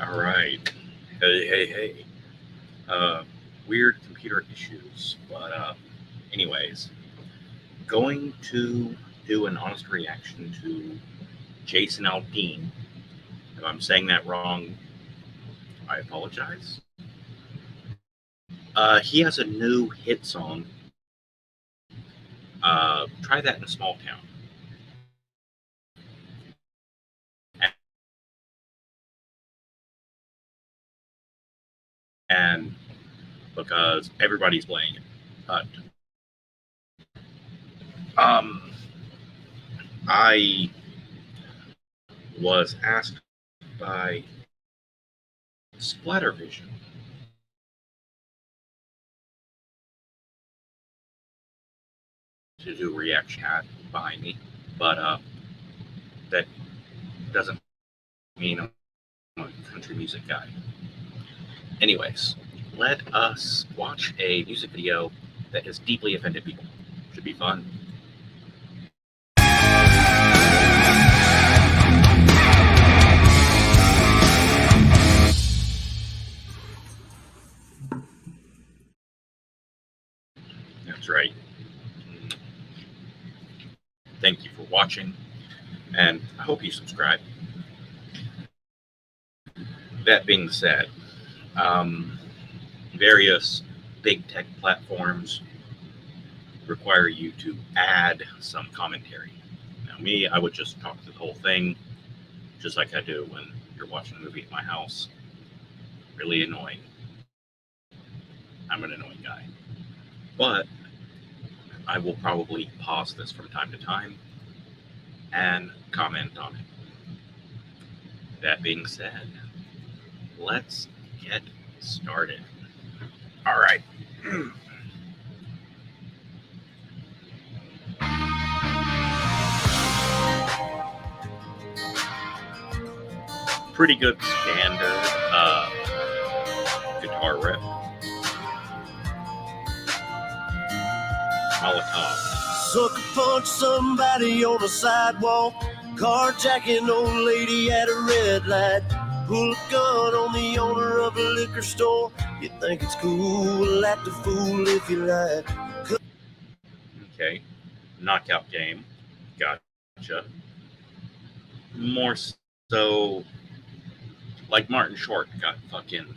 All right. Hey, hey, hey. Uh, Weird computer issues. But, anyways, going to do an honest reaction to Jason Aldean. If I'm saying that wrong, I apologize. He has a new hit song. Try that in a small town. And because everybody's playing it. But um, I was asked by Splattervision to do a reaction ad behind me, but that doesn't mean I'm a country music guy. Anyways, let us watch a music video that has deeply offended people. Should be fun. That's right. Thank you for watching, and I hope you subscribe. That being said, um, various big tech platforms require you to add some commentary. Now, me, I would just talk through the whole thing, just like I do when you're watching a movie at my house. Really annoying. I'm an annoying guy. But I will probably pause this from time to time and comment on it. That being said, let's get started. All right. Pretty good standard guitar riff. Molotov. Sucker punch somebody on the sidewalk, carjacking old lady at a red light, pull a gun on the owner of a liquor store. You think it's cool, act a fool if you like. Okay. Knockout Game. Gotcha. More so like Martin Short got fucking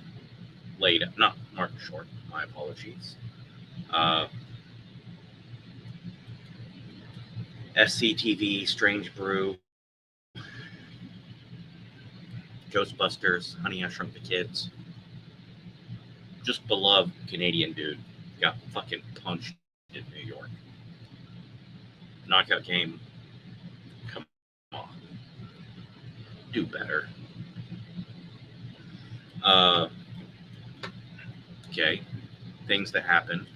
laid up. Not Martin Short, my apologies. SCTV, Strange Brew, Ghostbusters, Honey, I Shrunk the Kids. Just beloved Canadian dude got fucking punched in New York. Knockout Game. Come on. Do better. Okay. Things that happen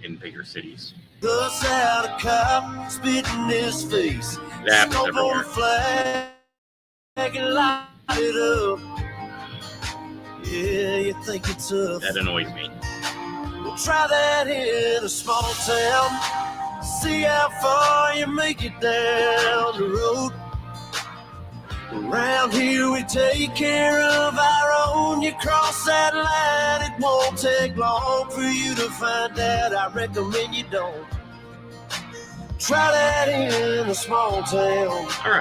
in bigger cities. Cuss out a cop, spit in his face. That happens Stomp everywhere. on the flag and light it up. Yeah, you think it's tough. That annoys me. We'll try that in a small town. See how far you make it down the road. Around here we take care of our own. You cross that line, it won't take long for you to find out. I recommend you don't. Try that in a small town. All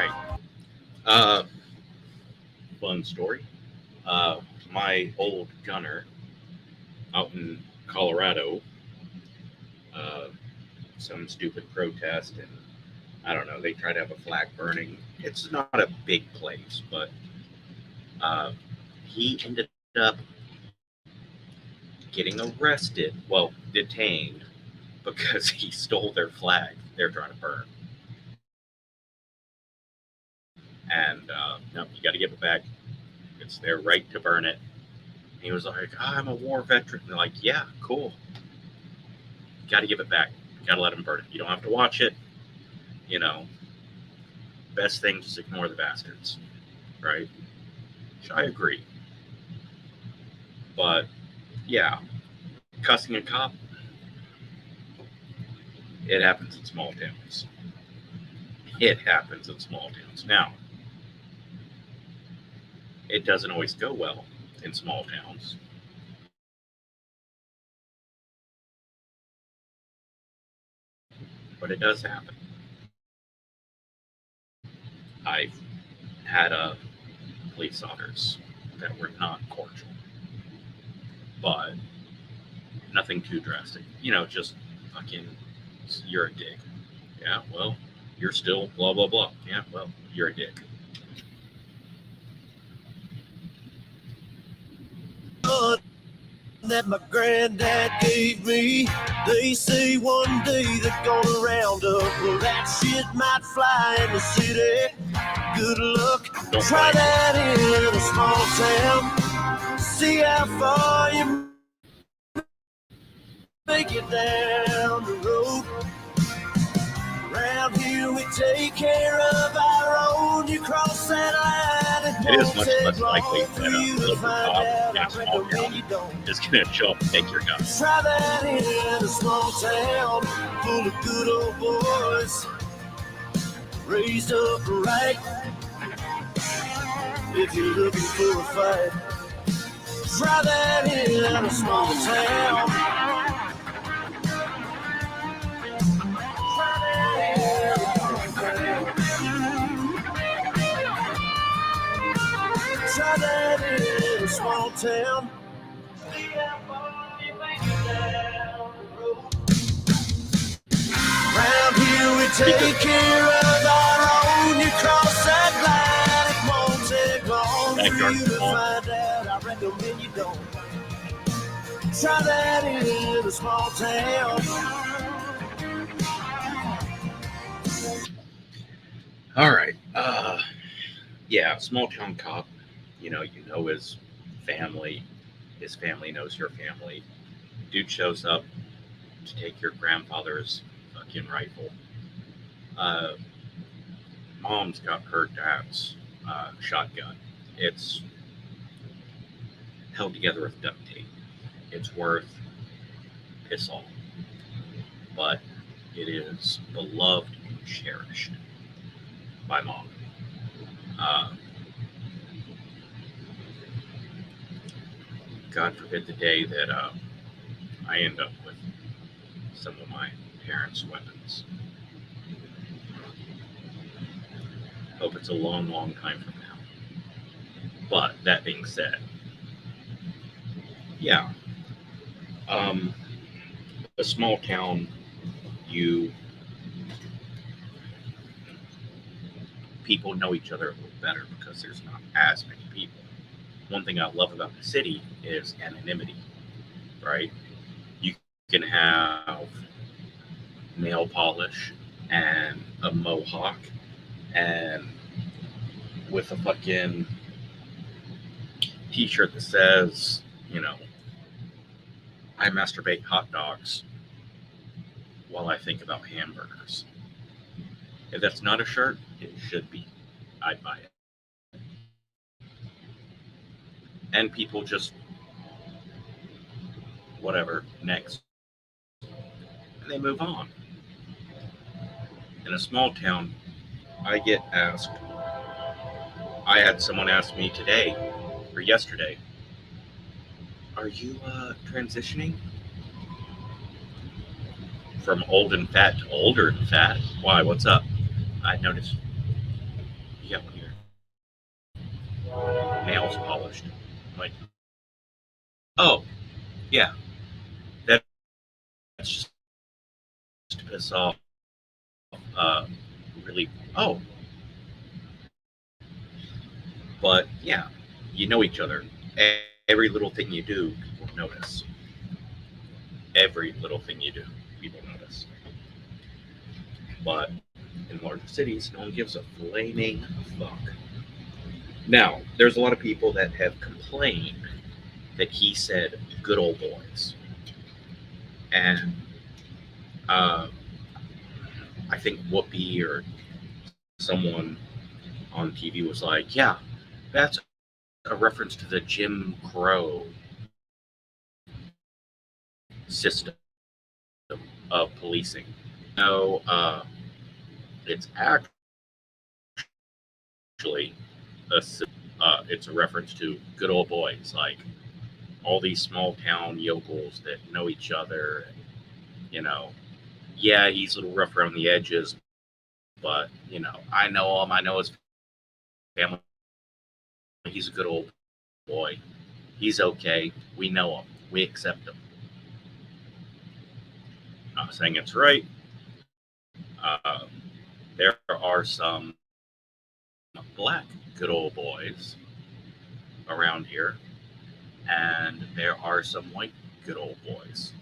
right. Fun story. My old gunner out in Colorado, some stupid protest, and I don't know, they tried to have a flag burning. It's not a big place, but he ended up getting arrested, well, detained, because he stole their flag they're trying to burn. And no, you got to give it back. It's their right to burn it. And he was like, I'm a war veteran. And they're like, yeah, cool. Got to give it back. Got to let them burn it. You don't have to watch it. You know, best thing, just ignore the bastards. Right? Which I agree. But, yeah, cussing a cop, it happens in small towns. It happens in small towns. Now, it doesn't always go well in small towns. But it does happen. I've had police officers that were not cordial, but nothing too drastic. Just fucking, you're a dick. Yeah, well, you're still blah, blah, blah. Yeah, well, you're a dick. That my granddad gave me. They say one day they're gonna round up. Well, that shit might fly in the city. Good luck. Don't Try play. that in a small town. See how far you make it down the road. Around here we take care of our own. You cross that line, it is much less likely that a local cop in a small town is going to show up and take your gun. Try that in a small town full of good old boys, raised up right. If you're looking for a fight, try that in a small town. Try that in a small town. Round here we take care of our own. You cross that line, it won't take long for you to find out. I recommend you don't. Try that in a small town. All right. Yeah, small town cop. You know his family. His family knows your family. Dude shows up to take your grandfather's fucking rifle. Mom's got her dad's shotgun. It's held together with duct tape. It's worth piss all, but it is beloved and cherished by Mom. God forbid the day that I end up with some of my parents' weapons. Hope it's a long, long time from now. But that being said, yeah, a small town, people know each other a little better because there's not as many people. One thing I love about the city is anonymity, right? You can have nail polish and a mohawk and with a fucking t-shirt that says, I masturbate hot dogs while I think about hamburgers. If that's not a shirt, it should be. I'd buy it. And people just, whatever, next. And they move on. In a small town, I get asked, I had someone ask me today or yesterday, are you transitioning from old and fat to older and fat? Why, what's up? I noticed you got your nails polished. I'm like, oh, yeah, that's just to piss off. Really, oh. But yeah, you know each other. Every little thing you do, people notice. Every little thing you do, people notice. But in larger cities, no one gives a flaming fuck. Now, there's a lot of people that have complained that he said good old boys. And I think Whoopi or someone on TV was like, yeah, that's a reference to the Jim Crow system of policing. No, it's actually a system it's a reference to good old boys, like all these small town yokels that know each other. You know, yeah, he's a little rough around the edges, but I know him. I know his family. He's a good old boy. He's okay. We know him. We accept him. Not saying it's right. Uh, there are some black good old boys around here, and there are some white good old boys.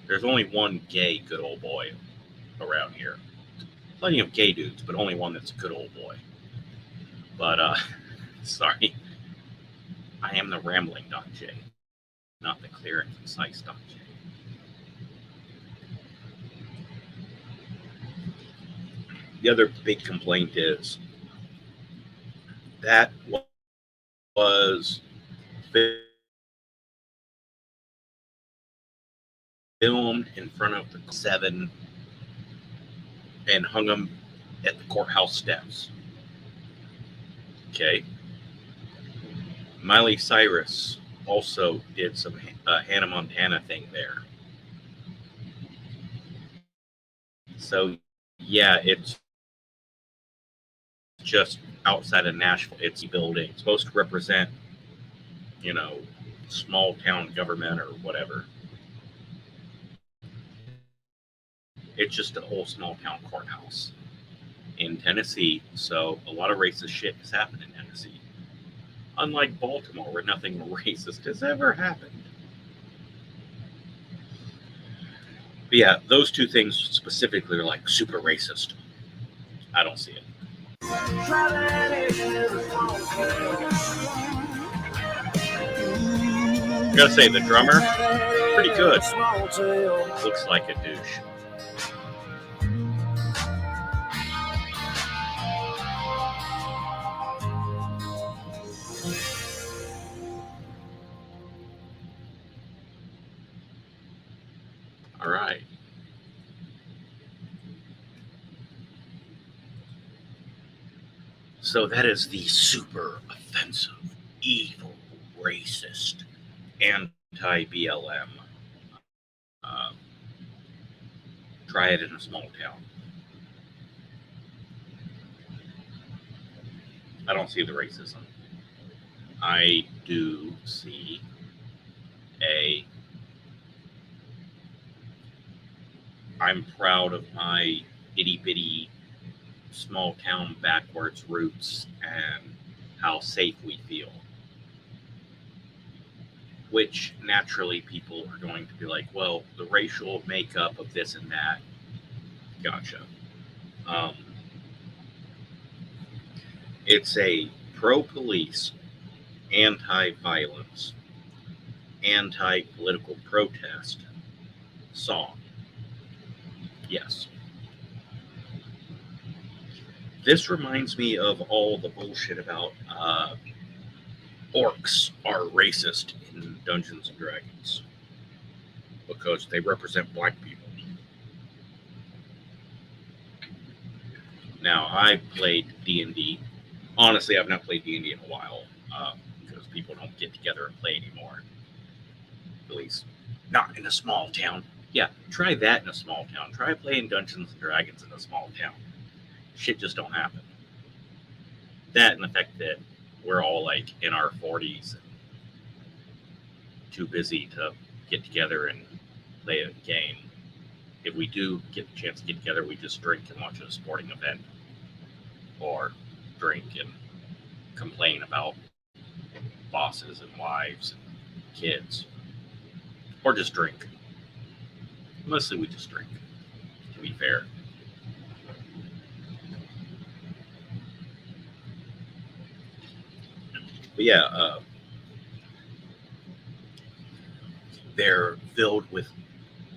There's only one gay good old boy around here. Plenty of gay dudes, but only one that's a good old boy. But sorry, I am the rambling Doc J, not the clear and concise Doc J. The other big complaint is that was filmed in front of the 7 and hung them at the courthouse steps. Okay. Miley Cyrus also did some Hannah Montana thing there. So, yeah, it's just outside of Nashville. It's a building. It's supposed to represent, small town government or whatever. It's just a whole small town courthouse in Tennessee. So a lot of racist shit has happened in Tennessee. Unlike Baltimore, where nothing racist has ever happened. But yeah, those two things specifically are like super racist. I don't see it. I gotta say, the drummer, pretty good. Looks like a douche. All right. So that is the super offensive, evil, racist, anti-BLM. Try it in a small town. I don't see the racism. I do see I'm proud of my itty bitty small town backwards roots and how safe we feel. Which naturally people are going to be like, well, the racial makeup of this and that. Gotcha. It's a pro-police, anti-violence, anti-political protest song. Yes. This reminds me of all the bullshit about orcs are racist in Dungeons and Dragons because they represent black people. Now, I played D&D. Honestly, I've not played D&D in a while because people don't get together and play anymore. At least not in a small town. Yeah, try that in a small town. Try playing Dungeons and Dragons in a small town. Shit just don't happen. That and the fact that we're all like in our 40s and too busy to get together and play a game. If we do get the chance to get together, we just drink and watch a sporting event or drink and complain about bosses and wives and kids or just drink. Mostly we just drink, to be fair. But yeah, they're filled with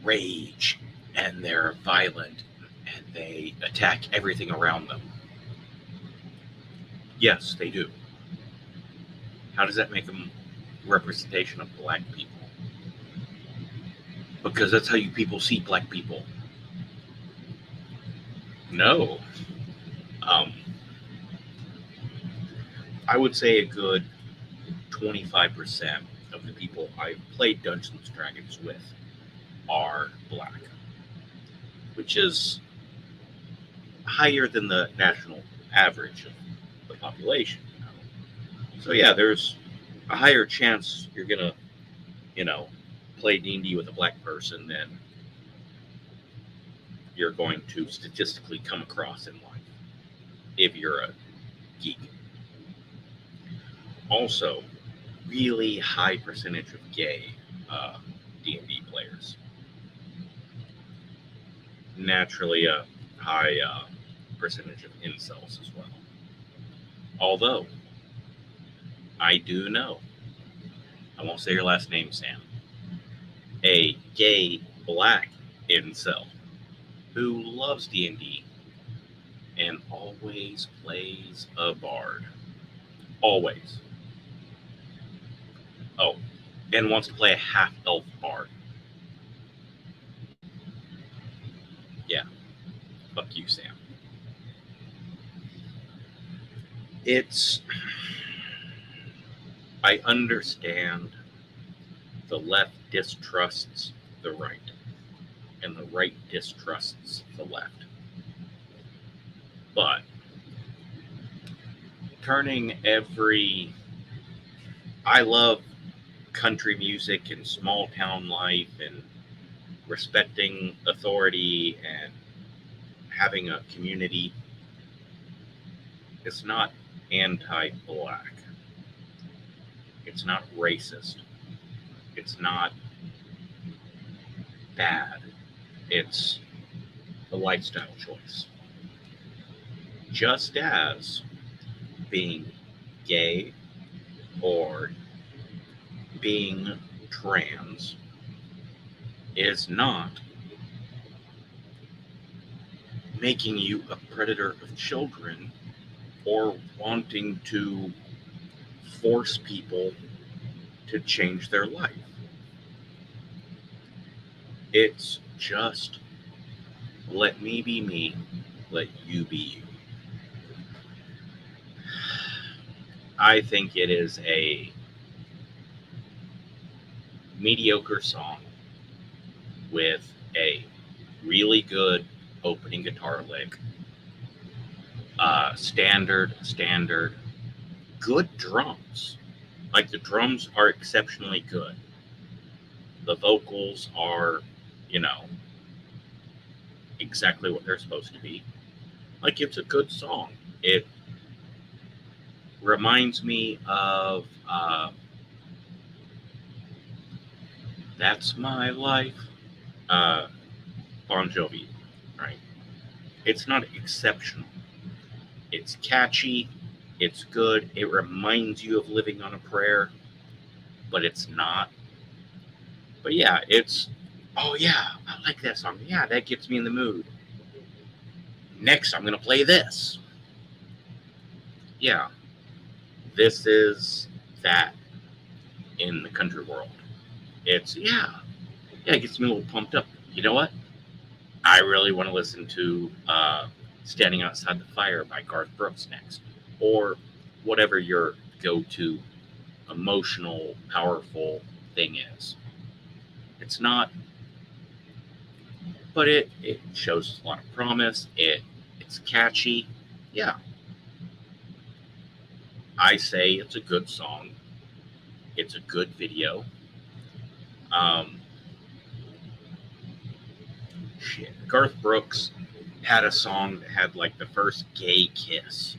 rage and they're violent and they attack everything around them. Yes, they do. How does that make them representation of black people? Because that's how you people see black people. No. I would say a good 25% of the people I've played Dungeons and Dragons with are black, which is higher than the national average of the population. So yeah, there's a higher chance you're gonna, play D&D with a black person than you're going to statistically come across in life if you're a geek. Also, really high percentage of gay D&D players. Naturally, a high percentage of incels as well. Although, I do know, I won't say your last name, Sam, a gay black incel who loves D&D and always plays a bard. Always. Oh, and wants to play a half-elf bard. Yeah. Fuck you, Sam. I understand the left distrusts the right, and the right distrusts the left. But I love country music and small town life and respecting authority and having a community. It's not anti-black. It's not racist. It's not bad. It's a lifestyle choice. Just as being gay or being trans is not making you a predator of children or wanting to force people to change their life. It's just let me be me, let you be you. I think it is a mediocre song with a really good opening guitar lick. Standard, good drums. Like the drums are exceptionally good. The vocals are, exactly what they're supposed to be. Like it's a good song. It reminds me of That's My Life, Bon Jovi, right? It's not exceptional. It's catchy. It's good. It reminds you of Living on a Prayer, but it's not. But yeah, oh yeah, I like that song. Yeah, that gets me in the mood. Next, I'm going to play this. Yeah, this is that in the country world. It gets me a little pumped up. You know what? I really want to listen to Standing Outside the Fire by Garth Brooks next. Or whatever your go-to emotional, powerful thing is. It's not, but it shows a lot of promise. It's catchy. Yeah. I say it's a good song. It's a good video. Garth Brooks had a song that had like the first gay kiss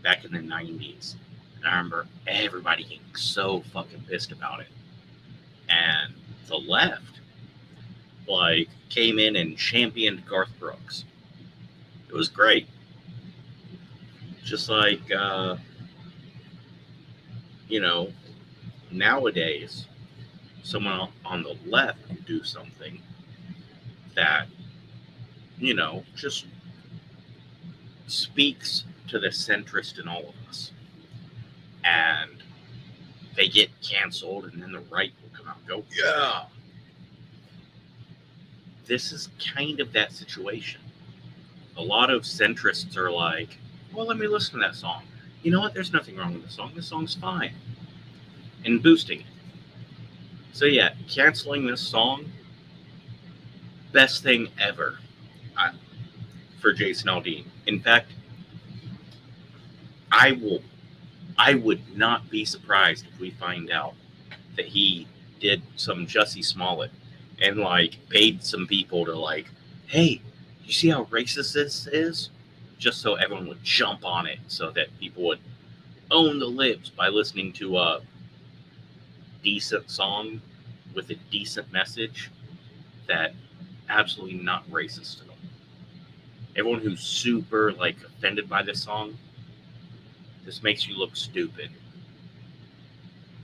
back in the 90s. And I remember everybody getting so fucking pissed about it. And the left, came in and championed Garth Brooks. It was great. Just like, nowadays, someone on the left can do something that, just speaks to the centrist in all of us. And they get canceled, and then the right will come out and go, yeah. This is kind of that situation. A lot of centrists are like, well, let me listen to that song. you know what? There's nothing wrong with the song. The song's fine. And boosting it. So yeah, canceling this song, best thing ever for Jason Aldean. In fact, I will I would not be surprised if we find out that he did some Jussie Smollett and like paid some people to like, hey, you see how racist this is? Just so everyone would jump on it, so that people would own the libs by listening to a decent song with a decent message that absolutely not racist at all. Everyone who's super like offended by this song, this makes you look stupid,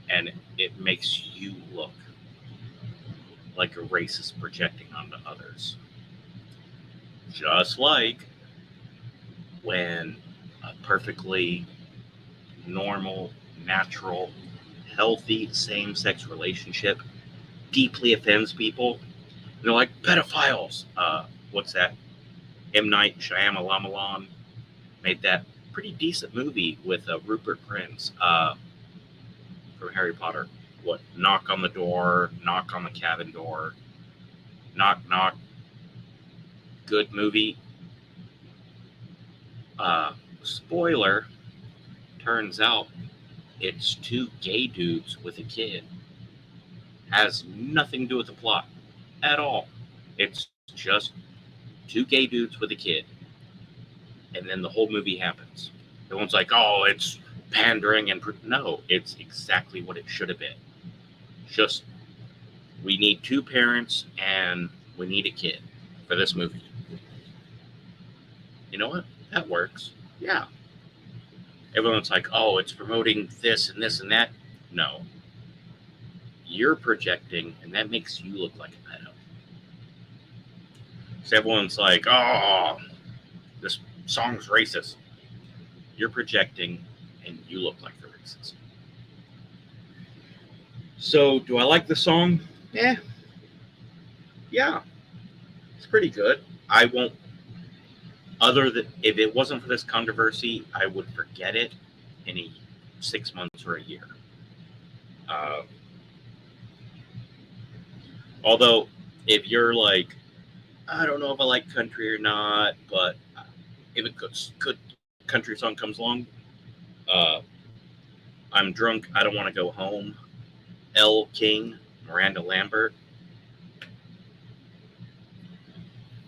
and it makes you look like a racist projecting onto others. Just like when a perfectly normal, natural, healthy same sex relationship deeply offends people. They're like pedophiles. What's that? M. Night Shyamalan made that pretty decent movie with Rupert Grint from Harry Potter. What? Knock on the door, knock on the cabin door, knock knock. Good movie. Spoiler. Turns out it's two gay dudes with a kid. Has nothing to do with the plot at all. It's just two gay dudes with a kid, and then the whole movie happens. Everyone's like, "Oh, it's pandering," and no, it's exactly what it should have been. Just we need two parents and we need a kid for this movie. You know what? That works. Yeah. Everyone's like, "Oh, it's promoting this and this and that." No, you're projecting, and that makes you look like a pedo. So everyone's like, "Oh, this song's racist." You're projecting, and you look like the racist. So, do I like the song? Yeah, yeah, it's pretty good. I won't. Other than if it wasn't for this controversy, I would forget it in 6 months or a year. Uh, although, if you're like, I don't know if I like country or not, but if a good country song comes along, uh, I'm drunk, I don't want to go home. Elle King, Miranda Lambert,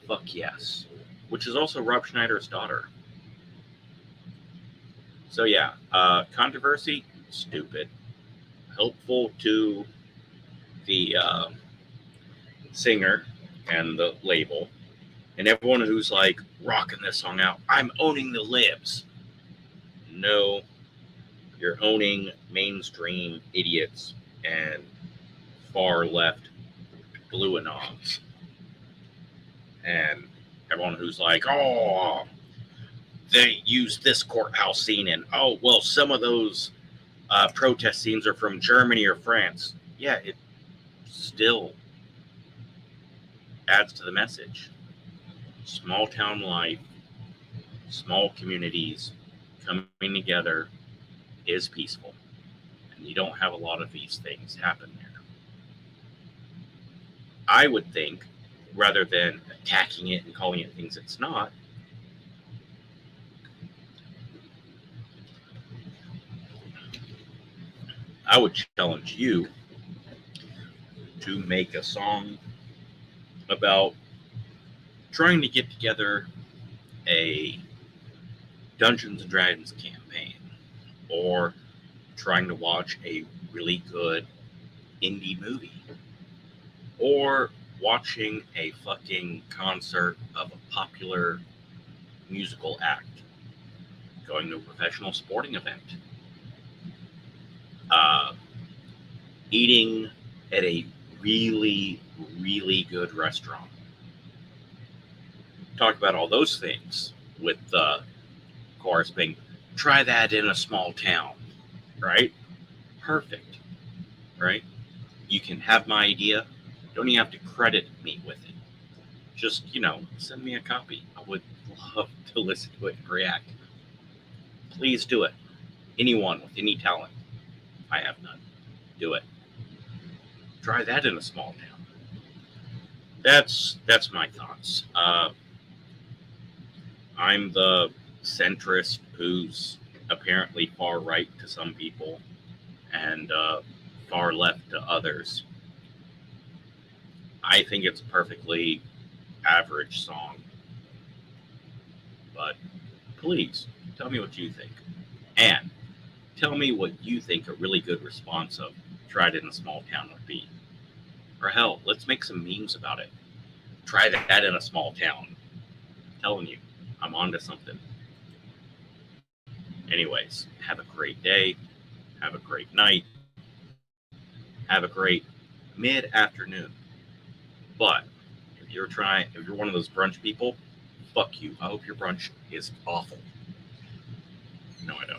fuck yes. Which is also Rob Schneider's daughter. So yeah, controversy, stupid. Helpful to the singer and the label, and everyone who's like rocking this song out. I'm owning the libs. No, you're owning mainstream idiots and far left blue anons, and everyone who's like, oh, they used this courthouse scene, and oh, well, some of those protest scenes are from Germany or France. Yeah, it still adds to the message. Small town life, small communities coming together is peaceful. And you don't have a lot of these things happen there. I would think, rather than attacking it and calling it things it's not, I would challenge you to make a song about trying to get together a Dungeons and Dragons campaign, or trying to watch a really good indie movie, or watching a fucking concert of a popular musical act, going to a professional sporting event, uh, eating at a really, really good restaurant. Talk about all those things with the chorus being, try that in a small town, right? Perfect, right? You can have my idea. Don't even have to credit me with it. Just, send me a copy. I would love to listen to it and react. Please do it. Anyone with any talent. I have none. Do it. Try that in a small town. That's my thoughts. I'm the centrist who's apparently far right to some people and far left to others. I think it's a perfectly average song. But please tell me what you think. And tell me what you think a really good response of Tried in a Small Town would be. Or hell, let's make some memes about it. Try that in a small town. I'm telling you, I'm onto something. Anyways, have a great day. Have a great night. Have a great mid-afternoon. But if you're one of those brunch people, fuck you. I hope your brunch is awful. No, I don't.